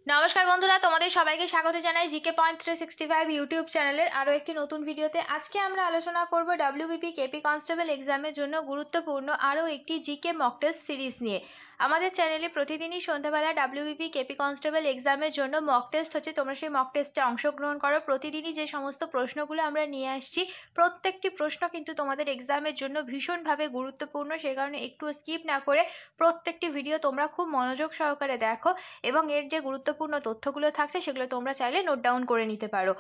নমস্কার বন্ধুরা, তোমাদের সবাইকে স্বাগত জানাই জিকে পয়েন্ট 365 ইউটিউব চ্যানেলের আরও একটি নতুন ভিডিওতে। আজকে আমরা আলোচনা করব ডব্লিউবিপি কেপি কনস্টেবল এক্সামের জন্য গুরুত্বপূর্ণ আরও একটি জিকে মক টেস্ট সিরিজ নিয়ে। আমাদের চ্যানেলে প্রতিদিনই সন্ধ্যাবেলা ডব্লিউবিপি কেপি কনস্টেবল এক্সামের জন্য মক টেস্ট হচ্ছে, তোমরা সেই মক টেস্টে অংশগ্রহণ করো। প্রতিদিনই যে সমস্ত প্রশ্নগুলো আমরা নিয়ে আসছি, প্রত্যেকটি প্রশ্ন কিন্তু তোমাদের এক্সামের জন্য ভীষণভাবে গুরুত্বপূর্ণ। সেই কারণে একটু স্কিপ না করে প্রত্যেকটি ভিডিও তোমরা খুব মনোযোগ সহকারে দেখো এবং এর যে গুরুত্বপূর্ণ তথ্যগুলো থাকছে সেগুলো তোমরা চাইলে নোট ডাউন করে নিতে পারো।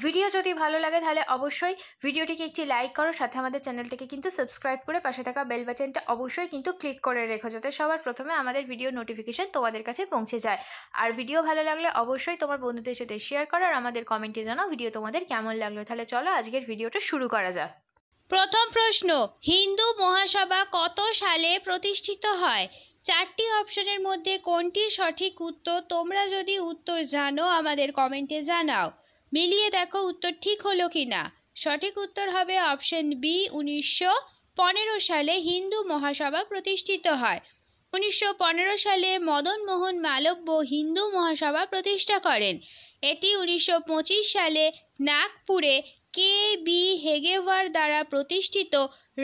ভিডিও যদি ভালো লাগে তাহলে অবশ্যই ভিডিওটিকে একটি লাইক করো, সাথে আমাদের চ্যানেলটিকে কিন্তু সাবস্ক্রাইব করে পাশে থাকা বেল বাটনটা অবশ্যই কিন্তু ক্লিক করে রেখো, যাতে সবার প্রথমে আমাদের ভিডিও নোটিফিকেশন তোমাদের কাছে পৌঁছে যায়। আর ভিডিও ভালো লাগলে অবশ্যই তোমার বন্ধুদের সাথে শেয়ার করো আর আমাদের কমেন্টে জানাও ভিডিও তোমাদের কেমন লাগলো। তাহলে চলো আজকের ভিডিওটা শুরু করা যাক। প্রথম প্রশ্ন, হিন্দু মহাসভা কত সালে প্রতিষ্ঠিত হয়? চারটি অপশনের মধ্যে কোনটির সঠিক উত্তর? তোমরা যদি উত্তর জানো আমাদের কমেন্টে জানাও। মিলিয়ে দেখো উত্তর ঠিক হলো কিনা। সঠিক উত্তর হবে অপশন বি, 1915 সালে হিন্দু মহাসভা প্রতিষ্ঠিত হয়। 1915 সালে মদন মোহন মালব্য হিন্দু মহাসভা প্রতিষ্ঠা করেন। এটি 1925 সালে নাগপুরে কে বি হেগেওয়ার দ্বারা প্রতিষ্ঠিত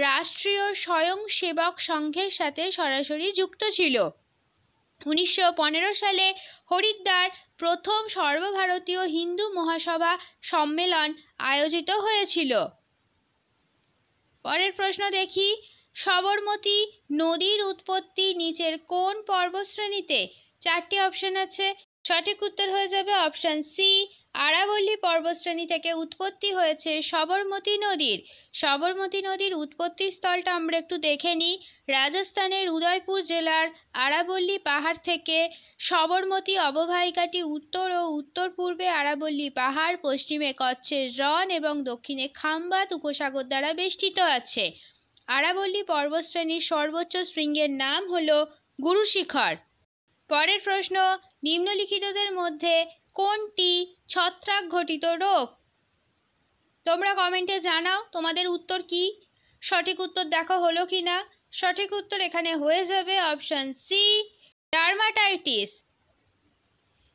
রাষ্ট্রীয় স্বয়ংসেবক সংঘের সাথে সরাসরি যুক্ত ছিল। 1915 সালে হরিদ্বার প্রথম সর্বভারতীয় হিন্দু মহাসভা সম্মেলন আয়োজিত হয়েছিল। পরের প্রশ্ন দেখি, সবরমতী নদীর উৎপত্তি নিচের কোন পর্বতশ্রেণীতে? চারটি অপশন আছে। সঠিক উত্তর হয়ে যাবে অপশন সি, আরাবল্লী পর্বতশ্রেণী থেকে উৎপত্তি হয়েছে সবরমতী নদীর। সবরমতী নদীর উৎপত্তি স্থলটা আমরা একটু দেখে নিই। রাজস্থানের উদয়পুর জেলার আরাবল্লী পাহাড় থেকে সবরমতী অববাহিকাটি উত্তর ও উত্তর পূর্বে আরাবল্লী পাহাড়, পশ্চিমে কচ্ছের রণ এবং দক্ষিণে খাম্বাত উপসাগর দ্বারা বেষ্টিত আছে। আরাবল্লী পর্বতশ্রেণীর সর্বোচ্চ শৃঙ্গের নাম হলো গুরু শিখর। পরের প্রশ্ন, নিম্নলিখিতদের মধ্যে কোনটি ছত্রাক ঘটিত রোগ? তোমরা কমেন্টে জানাও তোমাদের উত্তর কি। সঠিক উত্তর দেখো হলো কিনা। সঠিক উত্তর এখানে হয়ে যাবে অপশন সি, ডার্মাটাইটিস।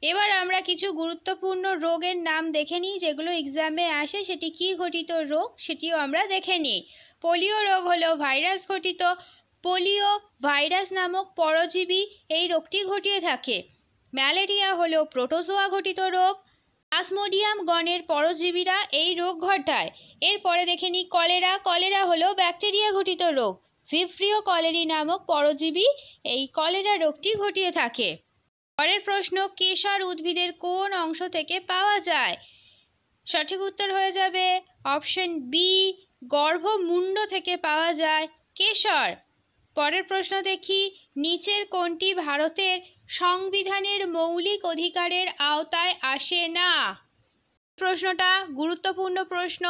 এবার আমরা কিছু গুরুত্বপূর্ণ রোগের নাম দেখে নিই যেগুলো এক্সামে আসে। সেটি কি ঘটিত রোগ সেটিও আমরা দেখে নিই। পোলিও রোগ হলো ভাইরাস ঘটিত। পোলিও ভাইরাস নামক পরজীবী এই রোগটি ঘটিয়ে থাকে। ম্যালেরিয়া হলো প্রোটোজোয়া ঘটিত রোগ। প্লাজমোডিয়াম গণের পরজীবীরা এই রোগ ঘটায়। এরপরে দেখে নিই কলেরা। কলেরা হলো ব্যাকটেরিয়া ঘটিত রোগ। ভিব্রিও কলেরি নামক পরজীবী এই কলেরা রোগটি ঘটিয়ে থাকে। পরের প্রশ্ন, কেশর উদ্ভিদের কোন অংশ থেকে পাওয়া যায়? সঠিক উত্তর হয়ে যাবে অপশন বি, গর্ভমুণ্ড থেকে পাওয়া যায় কেশর। পরের প্রশ্ন দেখি, নিচের কোনটি ভারতের সংবিধানের মৌলিক অধিকারের আওতায় আসে না? প্রশ্নটা গুরুত্বপূর্ণ প্রশ্ন।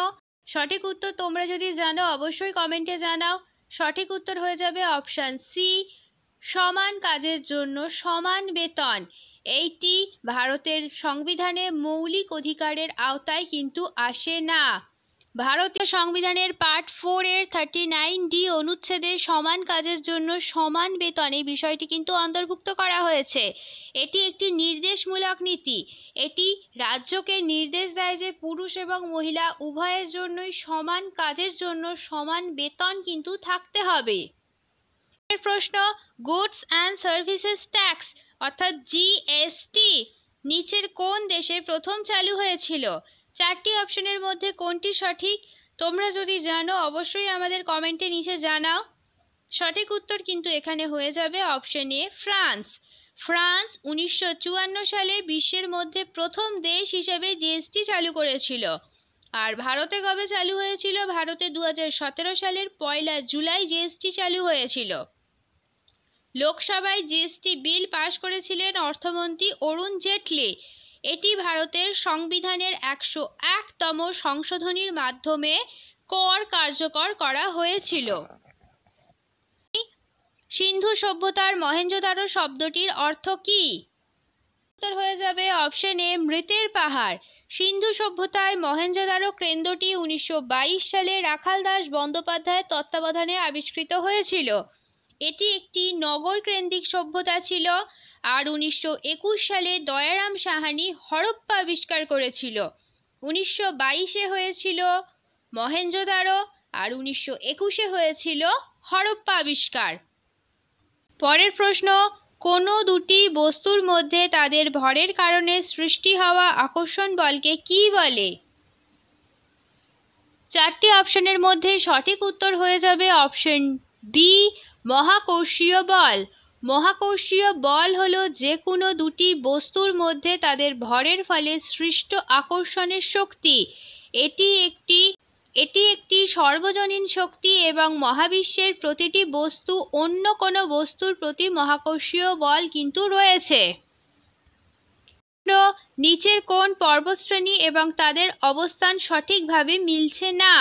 সঠিক উত্তর তোমরা যদি জানো অবশ্যই কমেন্টে জানাও। সঠিক উত্তর হয়ে যাবে অপশন সি, সমান কাজের জন্য সমান বেতন। এইটি ভারতের সংবিধানে মৌলিক অধিকারের আওতায় কিন্তু আসে না। ভারতীয় সংবিধানের পার্ট 4 এর 39D অনুচ্ছেদে সমান কাজের জন্য সমান বেতন এই বিষয়টি কিন্তু অন্তর্ভুক্ত করা হয়েছে। এটি একটি নির্দেশমূলক নীতি। এটি রাজ্যকে নির্দেশ দেয় যে পুরুষ এবং মহিলা উভয়ের জন্যই সমান কাজের জন্য সমান বেতন কিন্তু থাকতে হবে। প্রশ্ন, গুডস অ্যান্ড সার্ভিসেস ট্যাক্স অর্থাৎ জিএসটি নিচের কোন দেশে প্রথম চালু হয়েছিল? চারটি অপশনের মধ্যে কোনটি সঠিক? তোমরা যদি জানো অবশ্যই আমাদের কমেন্টে নিচে জানাও। সঠিক উত্তর কিন্তু এখানে হয়ে যাবে অপশন এ, ফ্রান্স। ফ্রান্স 1954 সালে বিশ্বের মধ্যে প্রথম দেশ হিসেবে জিএসটি চালু করেছিল। আর ভারতে কবে চালু হয়েছিল? ভারতে 2017 সালের 1 জুলাই জিএসটি চালু হয়েছিল। লোকসভায় জিএসটি বিল পাশ করেছিলেন অর্থমন্ত্রী অরুণ জেটলি। এটি ভারতের সংবিধানের 101তম সংশোধনীর মাধ্যমে কর কার্যকর করা হয়েছিল। সিন্ধু সভ্যতার মহেঞ্জোদারো শব্দটির অর্থ কি? উত্তর হয়ে যাবে অপশন এ, মৃতের পাহাড়। সিন্ধু সভ্যতায় মহেঞ্জোদারো কেন্দ্রটি 1922 সালে রাখাল দাস বন্দ্যোপাধ্যায়ের তত্ত্বাবধানে আবিষ্কৃত হয়েছিল। এটি একটি নগর কেন্দ্রিক সভ্যতা ছিল। আর 1921 সালে দয়ারাম সাহানি হরপ্পা আবিষ্কার করেছিল। 1922-এ হয়েছিল মহেঞ্জোদারো আর 1921-এ হয়েছিল হরপ্পা আবিষ্কার। পরের প্রশ্ন, কোনো দুটি বস্তুর মধ্যে তাদের ভরের কারণে সৃষ্টি হওয়া আকর্ষণ বলকে কি বলে? চারটি অপশনের মধ্যে সঠিক উত্তর হয়ে যাবে অপশন বি, মহাকর্ষীয় বল। মহাকর্ষীয় বল হলো যে কোনো দুটি বস্তুর মধ্যে তাদের ভরের ফলে সৃষ্ট আকর্ষণের শক্তি। এটি একটি সর্বজনীন শক্তি এবং মহাবিশ্বের প্রতিটি বস্তু অন্য কোনো বস্তুর প্রতি মহাকর্ষীয় বল কিন্তু রয়েছে। নিচের কোন পর্বতশ্রেণী এবং তাদের অবস্থান সঠিকভাবে মিলছে না?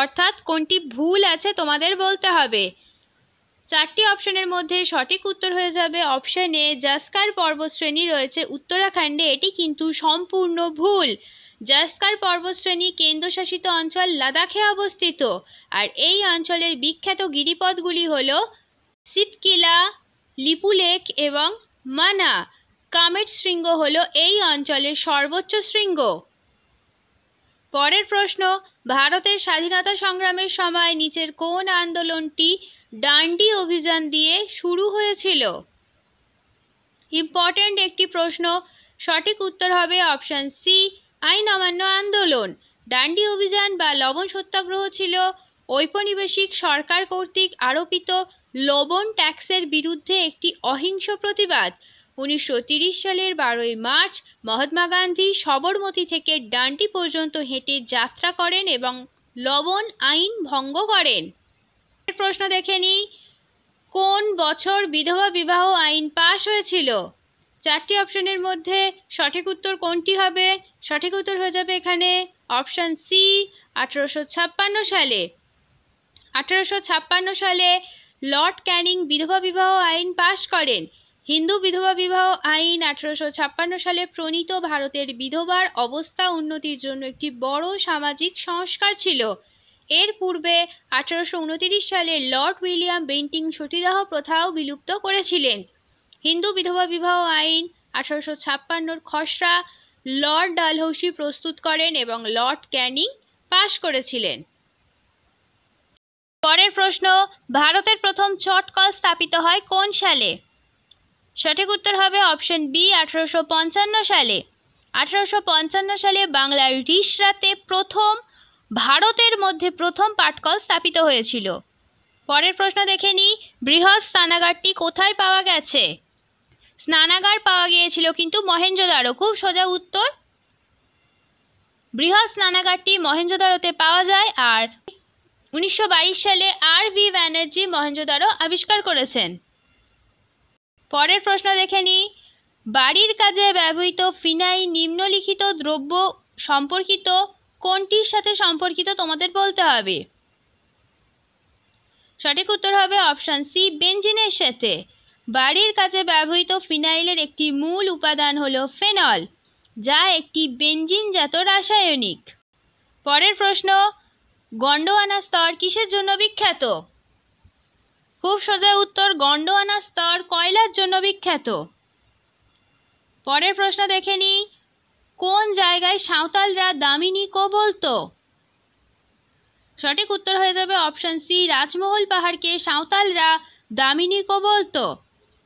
অর্থাৎ কোনটি ভুল আছে তোমাদের বলতে হবে। চারটি অপশনের মধ্যে সঠিক উত্তর হয়ে যাবে অপশন এ, জাস্কার পর্বতশ্রেণী রয়েছে উত্তরাখণ্ডে। এটি কিন্তু সম্পূর্ণ ভুল। জাস্কার পর্বতশ্রেণী কেন্দ্রশাসিত অঞ্চল লাদাখে অবস্থিত, আর এই অঞ্চলের বিখ্যাত গিরিপথগুলি হল সিপকিলা, লিপুলেখ এবং মানা। কামেট শৃঙ্গ হল এই অঞ্চলের সর্বোচ্চ শৃঙ্গ। পরের প্রশ্ন, ভারতের স্বাধীনতা সংগ্রামের সময় নিচের কোন আন্দোলনটি ডান্ডি অভিযান দিয়ে শুরু হয়েছিল? ইম্পর্ট্যান্ট একটি প্রশ্ন। সঠিক উত্তর হবে অপশন সি, আইন অমান্য আন্দোলন। ডান্ডি অভিযান বা লবণ সত্যাগ্রহ ছিল ঔপনিবেশিক সরকার কর্তৃক আরোপিত লবণ ট্যাক্সের বিরুদ্ধে একটি অহিংস প্রতিবাদ। 1930 সালের 12ই মার্চ মহাত্মা গান্ধী সবরমতী থেকে ডান্ডি পর্যন্ত হেঁটে যাত্রা করেন এবং লবণ আইন ভঙ্গ করেন। প্রশ্ন দেখে নিই, কোন বছর বিধবা বিবাহ আইন পাশ হয়েছিল? চারটি অপশনের মধ্যে সঠিক উত্তর কোনটি হবে? সঠিক উত্তর হয়ে যাবে এখানে অপশন সি, 1856 সালে। 1856 সালে লর্ড ক্যানিং বিধবা বিবাহ আইন পাশ করেন। হিন্দু বিধবা বিবাহ আইন 1856 সালে প্রণীত ভারতের বিধবার অবস্থা উন্নতির জন্য একটি বড় সামাজিক সংস্কার ছিল। এর পূর্বে 1829 সালে লর্ড উইলিয়াম বেন্টিং সতীদাহ প্রথাও বিলুপ্ত করেছিলেন। হিন্দু বিধবা বিবাহ আইন 1856-র খসড়া লর্ড ডালহৌসি প্রস্তুত করেন এবং লর্ড ক্যানিং পাশ করেছিলেন। পরের প্রশ্ন, ভারতের প্রথম চটকল স্থাপিত হয় কোন সালে? সঠিক উত্তর হবে অপশন বি, 1855 সালে। 1855 সালে বাংলার রিষড়াতে ভারতের মধ্যে প্রথম পাটকল স্থাপিত হয়েছিল। পরের প্রশ্ন দেখে নিই, বৃহৎ স্নানাগারটি কোথায় পাওয়া গেছে? স্নানাগার পাওয়া গিয়েছিল কিন্তু মহেঞ্জোদারো। খুব সোজা উত্তর, বৃহৎ স্নানাগারটি মহেঞ্জোদারোতে পাওয়া যায়। আর 1922 সালে আর.ভি. ব্যানার্জি মহেঞ্জোদারো আবিষ্কার করেছেন। পরের প্রশ্ন দেখে নিই, বাড়ির কাজে ব্যবহৃত ফিনাইল নিম্নলিখিত দ্রব্য সম্পর্কিত কোনটির সাথে সম্পর্কিত তোমাদের বলতে হবে। সঠিক উত্তর হবে অপশন সি, বেনজিনের সাথে। বাড়ির কাজে ব্যবহৃত ফিনাইলের একটি মূল উপাদান হলো ফেনল, যা একটি বেনজিনজাত রাসায়নিক। পরের প্রশ্ন, গন্ডোয়ানা স্তর কিসের জন্য বিখ্যাত? খুব সোজা উত্তর, গন্ডোয়ানা স্তর কয়লার জন্য বিখ্যাত। পরের প্রশ্ন দেখে নিই, কোন জায়গায় সাঁওতালরা দামিনী কো বলতো? সঠিক উত্তর হয়ে যাবে অপশন সি, রাজমহল পাহাড়কে সাঁওতালরা দামিনী কো বলতো।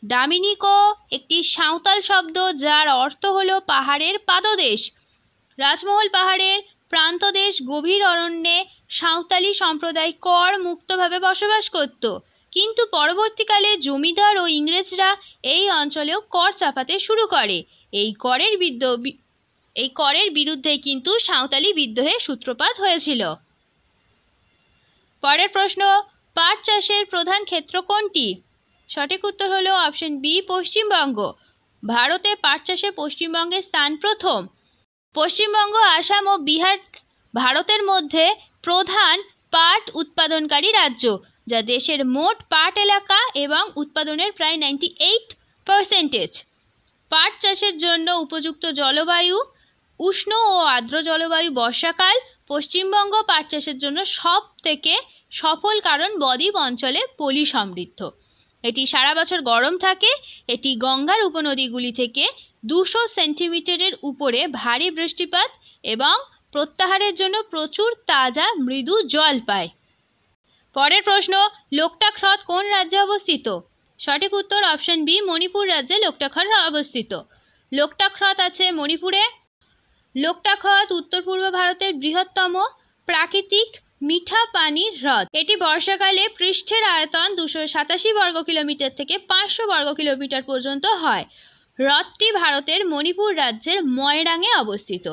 দামিনী কো একটি সাঁওতাল শব্দ যার অর্থ হলো পাহাড়ের পাদদেশ। রাজমহল পাহাড়ের প্রান্তদেশ গভীর অরণ্যে সাঁওতালি সম্প্রদায় কর মুক্তভাবে বসবাস করত, কিন্তু পরবর্তীকালে জমিদার ও ইংরেজরা এই অঞ্চলেও কর চাপাতে শুরু করে। এই করের বিরুদ্ধে কিন্তু সাঁওতালি বিদ্রোহের সূত্রপাত হয়েছিল। পরের প্রশ্ন, পাট চাষের প্রধান ক্ষেত্র কোনটি? সঠিক উত্তর হলো অপশন বি, পশ্চিমবঙ্গ। ভারতে পাট চাষে পশ্চিমবঙ্গের স্থান প্রথম। পশ্চিমবঙ্গ, আসাম ও বিহার ভারতের মধ্যে প্রধান পাট উৎপাদনকারী রাজ্য, যা দেশের মোট পাট এলাকা এবং উৎপাদনের প্রায় 98%। পাট চাষের জন্য উপযুক্ত জলবায়ু উষ্ণ ও আর্দ্র জলবায়ু বর্ষাকাল। পশ্চিমবঙ্গ পাট চাষের জন্য সব থেকে সফল কারণ বদ্বীপ অঞ্চলে পলি সমৃদ্ধ। এটি সারা বছর গরম থাকে। এটি গঙ্গার উপনদীগুলি থেকে 200 সেন্টিমিটারের উপরে ভারী বৃষ্টিপাত এবং প্রত্যাহারের জন্য প্রচুর তাজা মৃদু জল পায়। পরের প্রশ্ন, লোকটাক হ্রদ কোন রাজ্যে অবস্থিত? সঠিক উত্তর অপশন বি, মণিপুর রাজ্যে লোকটাক হ্রদ অবস্থিত। লোকটাক হ্রদ আছে মণিপুরে। লোকটাক হ্রদ উত্তর পূর্ব ভারতের বৃহত্তম প্রাকৃতিক মিঠা পানির হ্রদ। এটি বর্ষাকালে পৃষ্ঠের আয়তন 287 বর্গ কিলোমিটার থেকে 500 বর্গ কিলোমিটার পর্যন্ত হয়। হ্রদটি ভারতের মণিপুর রাজ্যের ময়রাংয়ে অবস্থিত।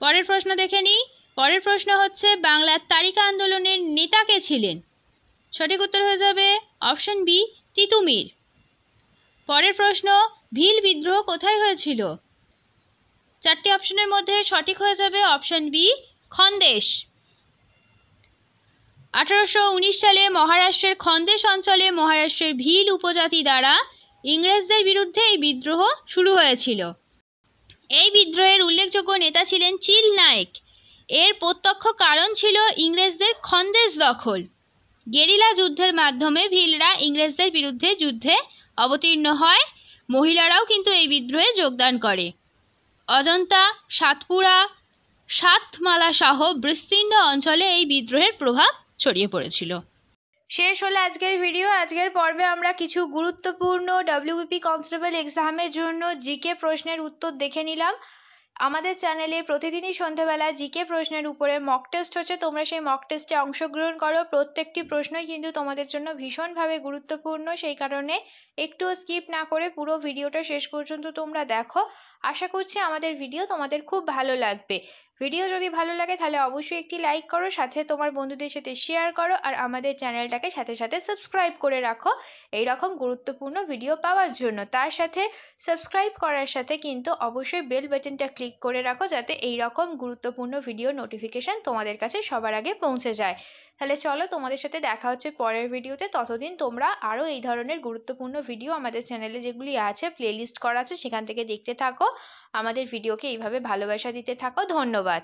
পরের প্রশ্ন দেখে নিই। পরের প্রশ্ন হচ্ছে, বাংলার তারিকা আন্দোলনের নেতা কে ছিলেন? সঠিক উত্তর হয়ে যাবে অপশন বি, তিতুমির। পরের প্রশ্ন, ভিল বিদ্রোহ কোথায় হয়েছিল? চারটি অপশনের মধ্যে সঠিক হয়ে যাবে অপশন বি, খন্দেশ। 1819 সালে মহারাষ্ট্রের খন্দেশ অঞ্চলে মহারাষ্ট্রের ভিল উপজাতি দ্বারা ইংরেজদের বিরুদ্ধে এই বিদ্রোহ শুরু হয়েছিল। এই বিদ্রোহের উল্লেখযোগ্য নেতা ছিলেন চিল নায়েক। এর প্রত্যক্ষ কারণ ছিল ইংরেজদের খন্দেশ দখল। গেরিলা যুদ্ধের মাধ্যমে ভিলরা ইংরেজদের বিরুদ্ধে যুদ্ধে অবতীর্ণ হয়। মহিলারাও কিন্তু এই বিদ্রোহে যোগদান করে। অজন্তা, সাতপুরা, সাতমালা সহ বিস্তীর্ণ অঞ্চলে এই বিদ্রোহের প্রভাব ছড়িয়ে পড়েছিল। শেষ হলো আজকের ভিডিও। আজকের পর্বে আমরা কিছু গুরুত্বপূর্ণ ডব্লিউবিপি কনস্টেবল এক্সামের জন্য জিকে প্রশ্নের উত্তর দেখে নিলাম। আমাদের চ্যানেলে প্রতিদিনই সন্ধ্যাবেলা জিকে প্রশ্নের উপরে মক টেস্ট হচ্ছে, তোমরা সেই মক টেস্টে অংশগ্রহণ করো। প্রত্যেকটি প্রশ্নই কিন্তু তোমাদের জন্য ভীষণভাবে গুরুত্বপূর্ণ, সেই কারণে একটুও স্কিপ না করে পুরো ভিডিওটা শেষ পর্যন্ত তোমরা দেখো। আশা করছি আমাদের ভিডিও তোমাদের খুব ভালো লাগবে। ভিডিও যদি ভালো লাগে তাহলে অবশ্যই একটি লাইক করো, সাথে তোমার বন্ধুদের সাথে শেয়ার করো, আর আমাদের চ্যানেলটাকে সাথে সাথে সাবস্ক্রাইব করে রাখো এই রকম গুরুত্বপূর্ণ ভিডিও পাওয়ার জন্য। তার সাথে সাবস্ক্রাইব করার সাথে কিন্তু অবশ্যই বেল বাটনটা ক্লিক করে রাখো, যাতে এই রকম গুরুত্বপূর্ণ ভিডিও নোটিফিকেশন তোমাদের কাছে সবার আগে পৌঁছে যায়। তাহলে চলো, তোমাদের সাথে দেখা হচ্ছে পরের ভিডিওতে। ততদিন তোমরা আরও এই ধরনের গুরুত্বপূর্ণ ভিডিও আমাদের চ্যানেলে যেগুলি আছে প্লেলিস্ট করা আছে সেখান থেকে দেখতে থাকো। আমাদের ভিডিওকে এইভাবে ভালোবাসা দিতে থাকো। ধন্যবাদ।